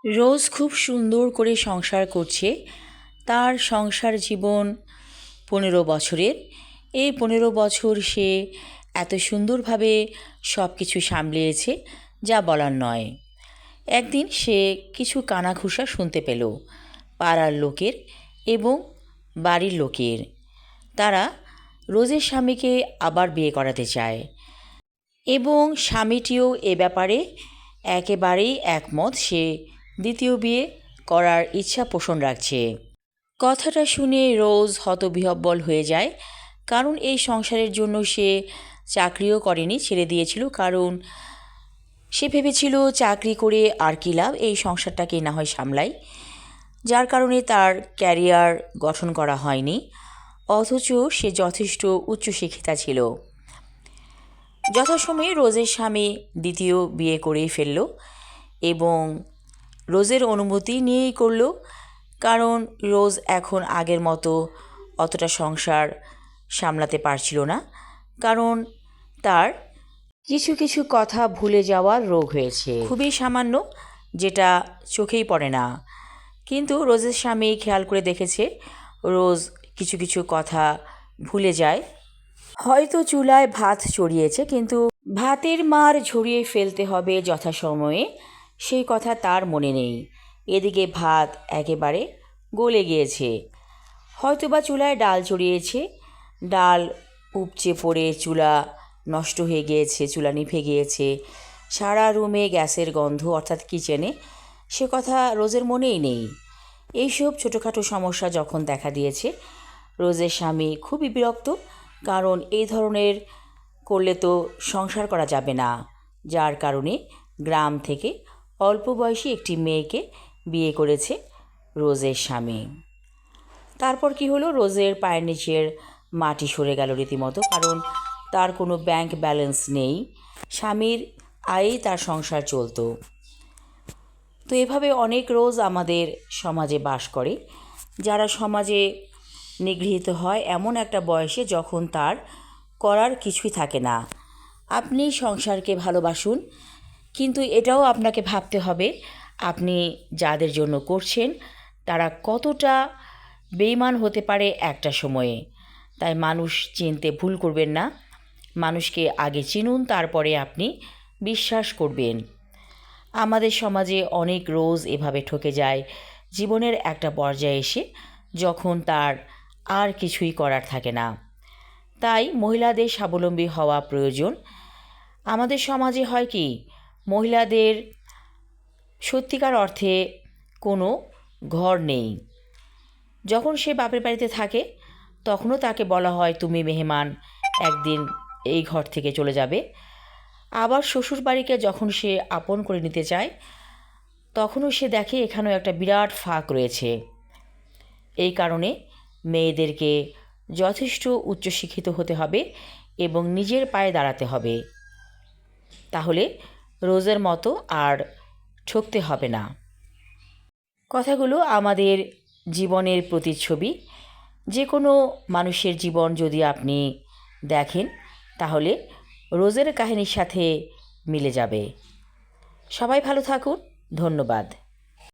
রোজ খুব সুন্দর করে সংসার করছে। তার সংসার জীবন 15 বছরের। এই 15 বছর সে এত সুন্দরভাবে সব কিছু সামলিয়েছে যা বলার নয়। একদিন সে কিছু কানাঘুষা শুনতে পেল পাড়ার লোকের এবং বাড়ির লোকের। তারা রোজের স্বামীকে আবার বিয়ে করাতে চায় এবং স্বামীটিও এ ব্যাপারে একেবারেই একমত। সে দ্বিতীয় বিয়ে করার ইচ্ছা পোষণ রাখছে। কথাটা শুনে রোজ হতবিহ্বল হয়ে যায়, কারণ এই সংসারের জন্য সে চাকরিও করেনি, ছেড়ে দিয়েছিল। কারণ সে ভেবেছিল চাকরি করে আর কী লাভ, এই সংসারটাকে না হয় সামলাই। যার কারণে তার ক্যারিয়ার গঠন করা হয়নি, অথচ সে যথেষ্ট উচ্চশিক্ষিতা ছিল। যথাসময়ে রোজের স্বামী দ্বিতীয় বিয়ে করেই ফেলল এবং রোজের অনুমতি নিয়েই করল, কারণ রোজ এখন আগের মতো অতটা সংসার সামলাতে পারছিল না। কারণ তার কিছু কিছু কথা ভুলে যাওয়ার রোগ হয়েছে, খুবই সামান্য, যেটা চোখেই পড়ে না। কিন্তু রোজের স্বামী খেয়াল করে দেখেছে রোজ কিছু কিছু কথা ভুলে যায়। হয়তো চুলায় ভাত চড়িয়েছে, কিন্তু ভাতের মার ঝরিয়ে ফেলতে হবে যথাসময়ে, সেই কথা তার মনে নেই। এদিকে ভাত একেবারে গলে গিয়েছে। হয়তোবা চুলায় ডাল চড়িয়েছে, ডাল উপচে পড়ে চুলা নষ্ট হয়ে গিয়েছে, চুলা নিভে গিয়েছে। সারা রুমে গ্যাসের গন্ধ, অর্থাৎ কিচেনে, সে কথা রোজের মনেই নেই। এইসব ছোটোখাটো সমস্যা যখন দেখা দিয়েছে, রোজের স্বামী খুবই বিরক্ত, কারণ এই ধরনের করলে তো সংসার করা যাবে না। যার কারণে গ্রাম থেকে অল্প বয়সী একটি মেয়েকে বিয়ে করেছে রোজের স্বামী। তারপর কি হলো, রোজের পায়ের নিচের মাটি সরে গেল রীতিমতো, কারণ তার কোনো ব্যাংক ব্যালেন্স নেই, স্বামীর আয়েই তার সংসার চলতো। তো এভাবে অনেক রোজ আমাদের সমাজে বাস করে, যারা সমাজে নিগৃহীত হয় এমন একটা বয়সে যখন তার করার কিছুই থাকে না। আপনি সংসারকে ভালোবাসুন, কিন্তু এটাও আপনাকে ভাবতে হবে আপনি যাদের জন্য করছেন তারা কতটা বেঈমান হতে পারে একটা সময়ে। তাই মানুষ চিনতে ভুল করবেন না, মানুষকে আগে চিনুন, তারপরে আপনি বিশ্বাস করবেন। আমাদের সমাজে অনেক রোজ এভাবে ঠকে যায় জীবনের একটা পর্যায়ে এসে, যখন তার আর কিছুই করার থাকে না। তাই মহিলাদের স্বাবলম্বী হওয়া প্রয়োজন। আমাদের সমাজে হয় কি, মহিলাদের সত্যিকার অর্থে কোনো ঘর নেই। যখন সে বাপের বাড়িতে থাকে তখনও তাকে বলা হয় তুমি মেহমান, একদিন এই ঘর থেকে চলে যাবে। আবার শ্বশুর বাড়িকে যখন সে আপন করে নিতে চায় তখনও সে দেখে এখানেও একটা বিরাট ফাঁক রয়েছে। এই কারণে মেয়েদেরকে যথেষ্ট উচ্চশিক্ষিত হতে হবে এবং নিজের পায়ে দাঁড়াতে হবে, তাহলে রোজের মতো আর ঠকতে হবে না। কথাগুলো আমাদের জীবনের প্রতিচ্ছবি। যে কোনো মানুষের জীবন যদি আপনি দেখেন তাহলে রোজের কাহিনীর সাথে মিলে যাবে। সবাই ভালো থাকুন, ধন্যবাদ।